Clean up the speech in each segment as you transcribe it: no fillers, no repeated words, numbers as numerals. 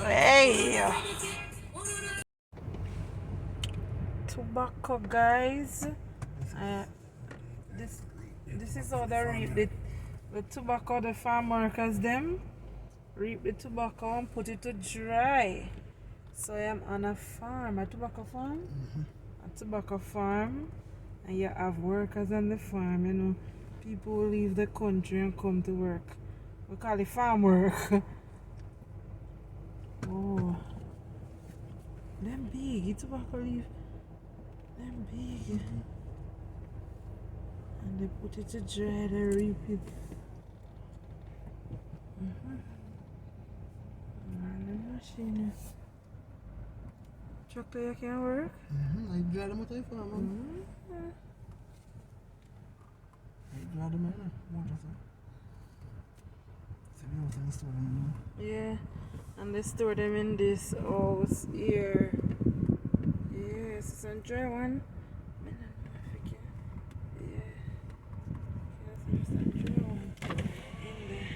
Hey, tobacco guys. Uh, this this is how they reap the tobacco. The farm workers them reap the tobacco and put it to dry. So I am on a farm, a tobacco farm, a tobacco farm, and you have workers on the farm. You know, people who leave the country and come to work. We call it farm work. Oh, them big, the tobacco leaf, them big. And they put it to dry, they reap it. And the machine. Tractor you can work? I dry them out of the farm. I dry them out of the farm. Yeah, and they store them in this house here. Yes, it's a dry one. Yeah, yes, it's a dry one in there.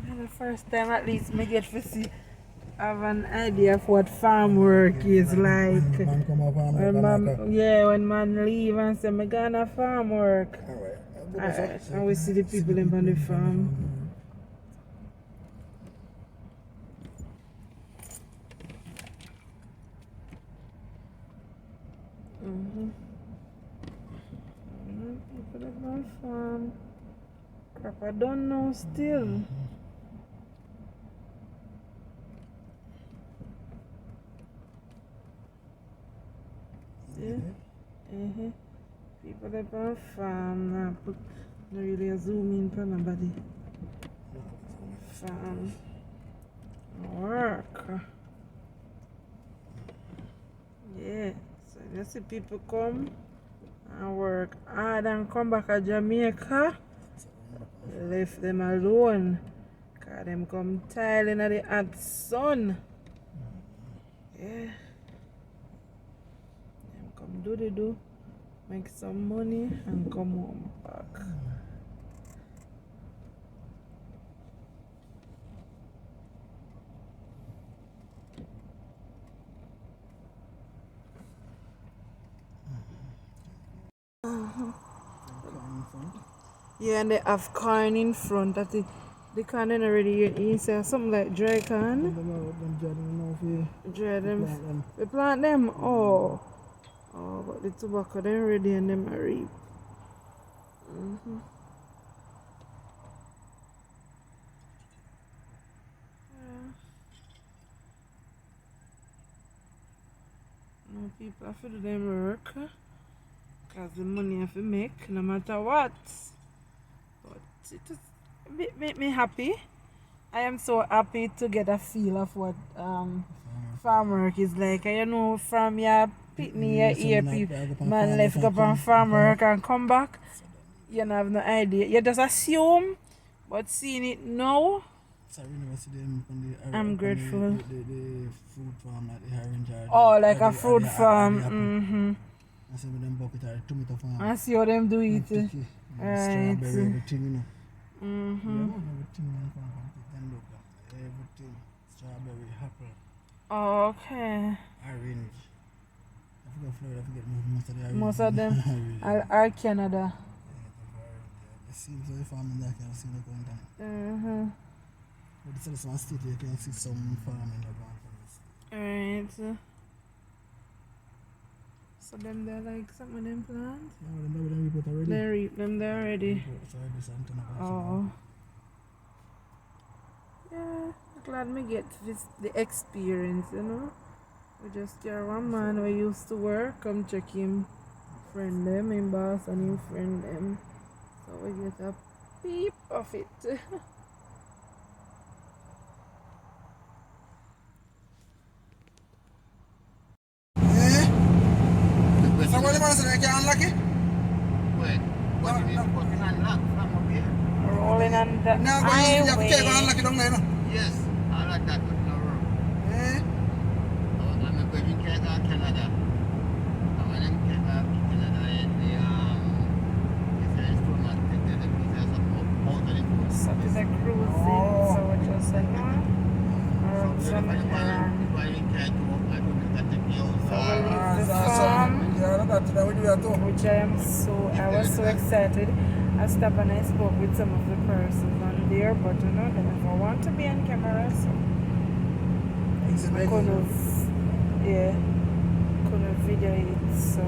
And the first time at least me get to see have an idea of what farm work is like. Man come up and when man leave and say me gonna farm work. Alright, and we see the people in on the farm. People up on farm. Crap, I don't know still. See? People up on farm now. Put no really a zoom in for nobody. Farm work. Yeah. So you see people come and work hard and come back to Jamaica. Left them alone. Cause them come tiling at the hot sun. Yeah. Them come do the do. Make some money and come home back. Yeah, and they have corn in front. That the corn is already inside. Something like dry corn. Dry them. We plant them. Oh, but the tobacco then ready and them are reap. No people have to do them work. Because the money have to make no matter what. But it just make me happy. I am so happy to get a feel of what farm work is like. And you know, from your pitney, your ear, man left go on farm work and come back. You don't have no idea. You just assume, but seeing it now, I'm grateful. The fruit farm that they arrange. Oh, like a fruit farm. I see them bucket or tomato farm. I see how them do it. Right. Strawberry, everything, you know. Everything. Everything. Strawberry, apple. Oh, okay. Orange. I forgot Florida, I forget most of the orange. Most of them are Canada. It seems like the farming that can see the going down. But it's just one state you can see some farming around. Alright. So them they're like some of them plants? Yeah, they reap them there already. Oh. Yeah, glad me get the experience, you know. We just hear one man we used to work, come check him, friend them, him boss and him friend them. So we get a peep of it. So what do you want to say? You can't unlock it? Wait, what do you mean? What can unlock from up here? Rolling on the No, but you have to unlock it down there, no? which I was so excited. I stopped and I spoke with some of the persons on there, but they never want to be on camera, so I couldn't video it, so